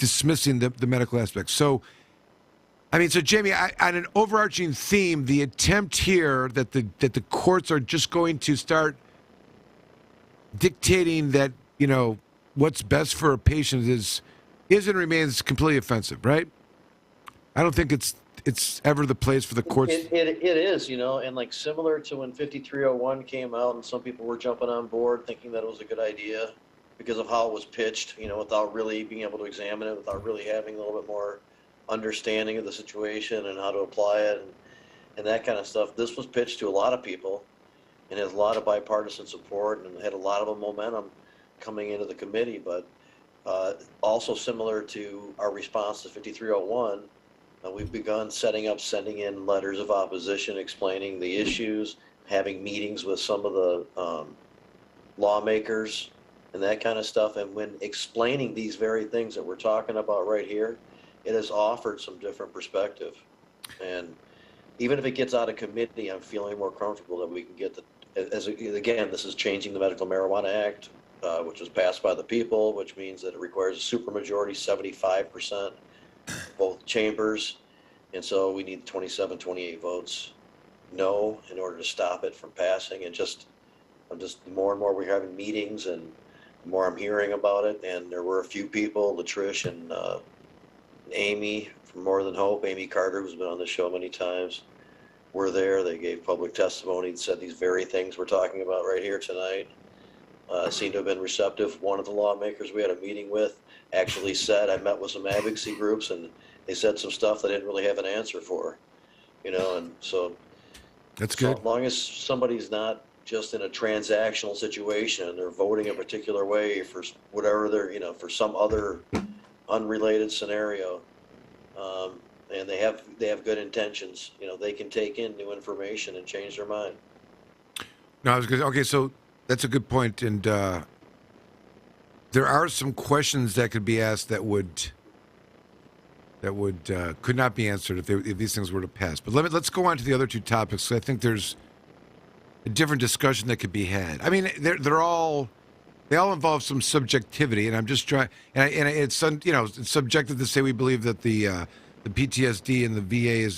dismissing the medical aspect. So, I mean, so Jamie, on an overarching theme, the attempt here that the courts are just going to start dictating that, what's best for a patient is and remains completely offensive, right? I don't think it's ever the place for the courts. It is, and like similar to when 5301 came out and some people were jumping on board thinking that it was a good idea because of how it was pitched, without really being able to examine it, without really having a little bit more understanding of the situation and how to apply it and that kind of stuff. This was pitched to a lot of people and has a lot of bipartisan support and had a lot of momentum coming into the committee, but also similar to our response to 5301, we've begun sending in letters of opposition, explaining the issues, having meetings with some of the lawmakers and that kind of stuff. And when explaining these very things that we're talking about right here, it has offered some different perspective. And even if it gets out of committee, I'm feeling more comfortable that we can get again, this is changing the Medical Marijuana Act, which was passed by the people, which means that it requires a supermajority, 75%, both chambers. And so we need 27, 28 votes no in order to stop it from passing. And I'm just more and more we're having meetings and the more I'm hearing about it. And there were a few people, Latrish and Amy from More Than Hope, Amy Carter, who's been on the show many times, were there. They gave public testimony and said these very things we're talking about right here tonight. Seemed to have been receptive. One of the lawmakers we had a meeting with actually said, I met with some advocacy groups and they said some stuff that I didn't really have an answer for, and so that's good. As long as somebody's not just in a transactional situation and they're voting a particular way for whatever they're, for some other unrelated scenario, and they have good intentions, they can take in new information and change their mind. No, I was good. Okay, so that's a good point, and there are some questions that could be asked that could not be answered if these things were to pass. But let's go on to the other two topics. I think there's a different discussion that could be had. I mean, they all involve some subjectivity, and I'm just trying. And it's it's subjective to say we believe that the PTSD and the VA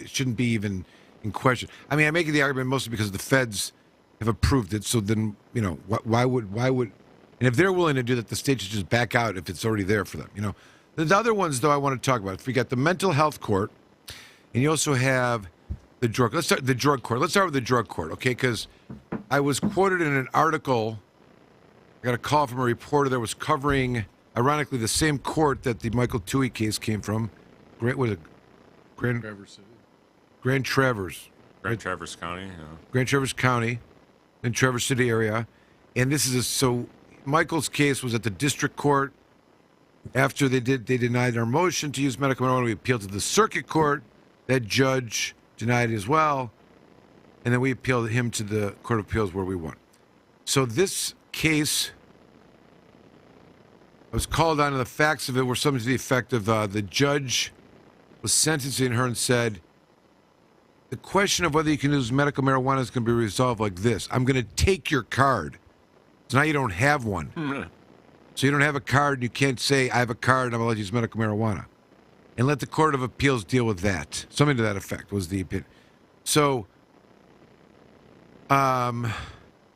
shouldn't be even in question. I mean, I'm making the argument mostly because the feds have approved it. So then, why would? And if they're willing to do that, the state should just back out if it's already there for them. The other ones, though, I want to talk about. If we got the mental health court, and you also have the drug. Let's start the drug court. Let's start with the drug court, okay? Because I was quoted in an article. I got a call from a reporter that was covering, ironically, the same court that the Michael Toohey case came from. Grand Traverse County. Yeah. Grand Traverse County, in Traverse City area, and this is so. Michael's case was at the district court. After they denied our motion to use medical marijuana, we appealed to the circuit court. That judge denied it as well. And then we appealed him to the Court of Appeals where we won. So this case, I was called on, and the facts of it were something to the effect of the judge was sentencing her and said, the question of whether you can use medical marijuana is going to be resolved like this. I'm going to take your card. So now you don't have one. Mm-hmm. So you don't have a card, and you can't say, I have a card, and I'm going to let you use medical marijuana. And let the Court of Appeals deal with that. Something to that effect was the opinion. So, I mean,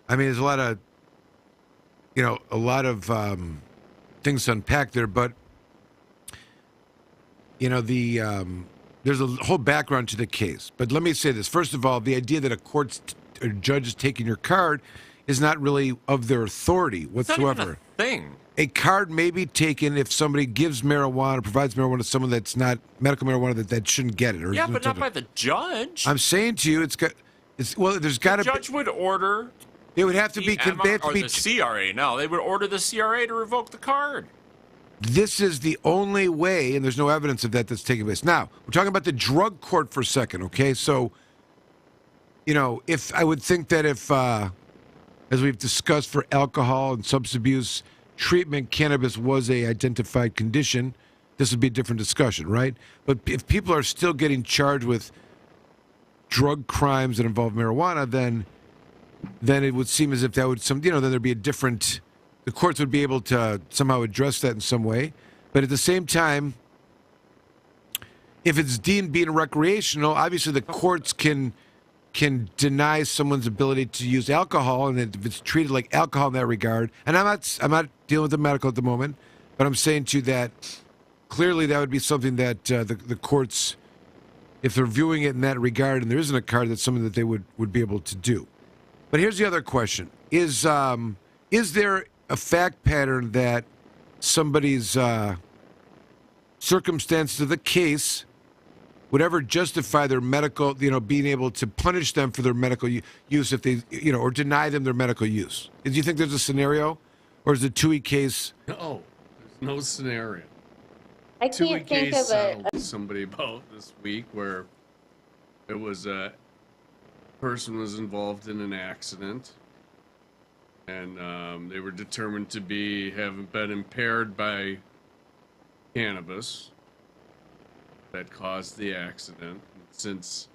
there's a lot of things to unpack there, but, there's a whole background to the case. But let me say this. First of all, the idea that a judge is taking your card is not really of their authority whatsoever. It's not even a thing. A card may be taken if somebody gives marijuana, provides marijuana to someone that's not medical marijuana that shouldn't get it. Yeah, but not by the judge. I'm saying to you, there's got to be. The judge would order. They would have to be. The CRA. No, they would order the CRA to revoke the card. This is the only way, and there's no evidence of that that's taking place. Now, we're talking about the drug court for a second, okay? So, if I would think that if, as we've discussed for alcohol and substance abuse treatment, cannabis was a identified condition, this would be a different discussion, right? But if people are still getting charged with drug crimes that involve marijuana, then it would seem as if that would then there'd be a different. The courts would be able to somehow address that in some way. But at the same time, if it's deemed being recreational, obviously the courts can deny someone's ability to use alcohol, and if it's treated like alcohol in that regard. And I'm not dealing with the medical at the moment, but I'm saying to you that clearly that would be something that the courts, if they're viewing it in that regard, and there isn't a card, that's something that they would be able to do. But here's the other question: is there a fact pattern that somebody's circumstances of the case would ever justify their medical, being able to punish them for their medical use if they, or deny them their medical use? Do you think there's a scenario, or is the Tui case? No, there's no scenario. I Tui can't think case of settled it. with somebody about this week where it was a person was involved in an accident, and they were determined to have been impaired by cannabis that caused the accident. Since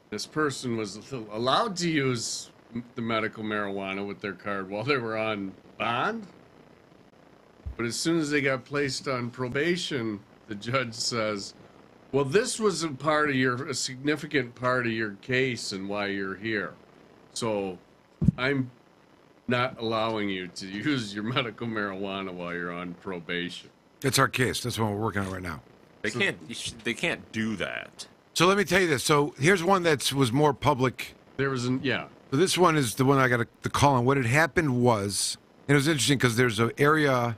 this person was allowed to use the medical marijuana with their card while they were on bond, but as soon as they got placed on probation, the judge says, well, this was a significant part of your case and why you're here. So I'm not allowing you to use your medical marijuana while you're on probation. That's our case. That's what we're working on right now. They can't do that. So let me tell you this. So here's one that was more public. So this one is the one I got the call on. What had happened was, and it was interesting because there's an area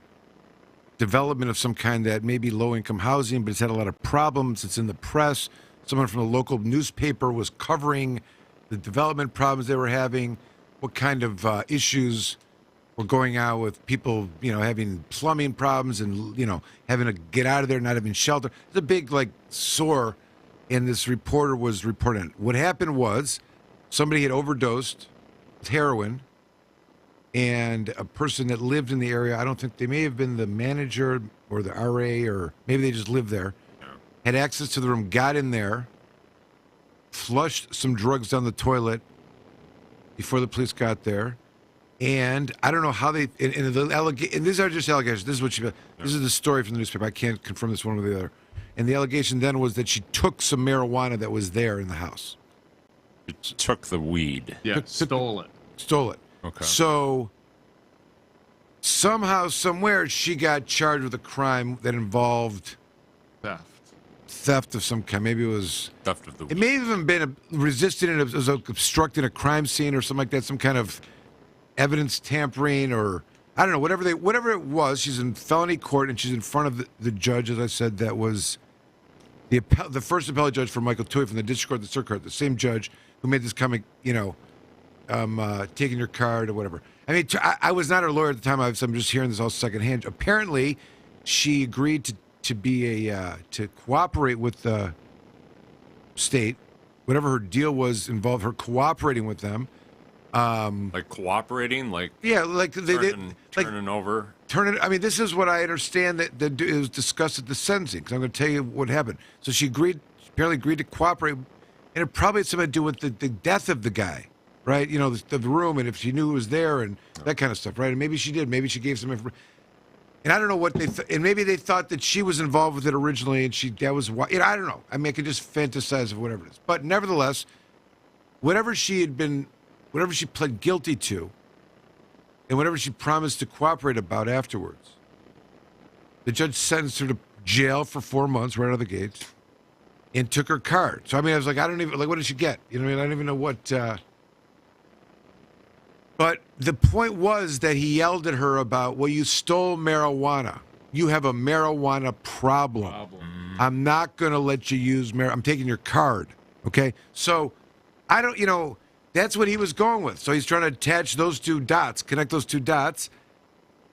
development of some kind that may be low-income housing, but it's had a lot of problems. It's in the press. Someone from the local newspaper was covering the development problems they were having, what kind of issues were going on with people, having plumbing problems and, having to get out of there, not having shelter. It's a big, sore, and this reporter was reporting it. What happened was somebody had overdosed with heroin, and a person that lived in the area, I don't think, they may have been the manager or the RA, or maybe they just lived there, had access to the room, got in there, flushed some drugs down the toilet before the police got there. And I don't know how they, and these are just allegations. This is the story from the newspaper. I can't confirm this one or the other. And the allegation then was that she took some marijuana that was there in the house. It took the weed. Yeah, stole it. Stole it. Okay. So somehow, somewhere, she got charged with a crime that involved theft of some kind. Maybe it was Theft of the weed. It may have even been resisting and it was obstructing a crime scene or something like that. Some kind of evidence tampering, or I don't know, whatever it was. She's in felony court and she's in front of the judge, as I said, that was the first appellate judge for Michael Tui from the district court, the circuit court, the same judge who made this comment, taking your card or whatever. I mean, I was not her lawyer at the time. I'm just hearing this all secondhand. Apparently, she agreed to be to cooperate with the state, whatever her deal was involved her cooperating with them. Cooperating, turning over. I mean, this is what I understand that it was discussed at the sentencing. Because I'm going to tell you what happened. So she apparently agreed to cooperate, and it probably had something to do with the death of the guy, right? The room, and if she knew who was there, and that kind of stuff, right? And maybe she did. Maybe she gave some information. And I don't know what they and maybe they thought that she was involved with it originally, and that was why. I don't know. I mean, I could just fantasize of whatever it is. But nevertheless, whatever she pled guilty to, and whatever she promised to cooperate about afterwards, the judge sentenced her to jail for 4 months right out of the gates, and took her card. So I mean, I was like, I don't even what did she get? I don't even know what. But the point was that he yelled at her about, well, you stole marijuana. You have a marijuana problem. I'm not going to let you use marijuana. I'm taking your card. Okay? So I don't, that's what he was going with. So he's trying to attach those two dots, connect those two dots.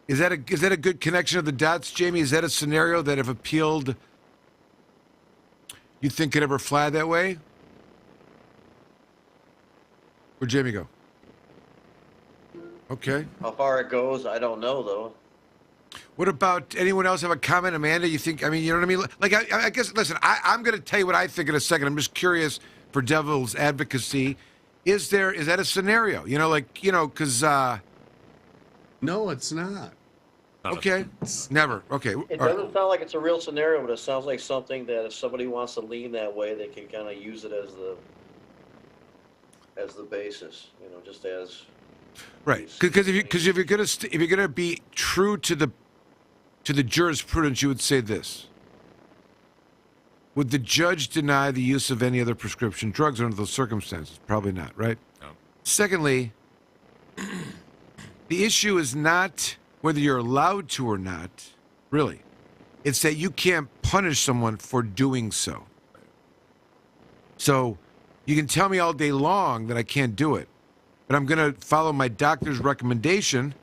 Is that a good connection of the dots, Jamie? Is that a scenario that if appealed, you think could ever fly that way? Where'd Jamie go? Okay. How far it goes, I don't know, though. What about anyone else have a comment? Amanda, you think, you know what I mean? I guess, listen, I'm going to tell you what I think in a second. I'm just curious for devil's advocacy. Is that a scenario? Because... No, it's not. Okay. Never. Okay. It All right. doesn't sound like it's a real scenario, but it sounds like something that if somebody wants to lean that way, they can kind of use it as the basis, just as. Right. Because if you're gonna be true to the jurisprudence, you would say this: would the judge deny the use of any other prescription drugs under those circumstances? Probably not. Right. No. Secondly, the issue is not whether you're allowed to or not, really. It's that you can't punish someone for doing so. So you can tell me all day long that I can't do it, but I'm going to follow my doctor's recommendation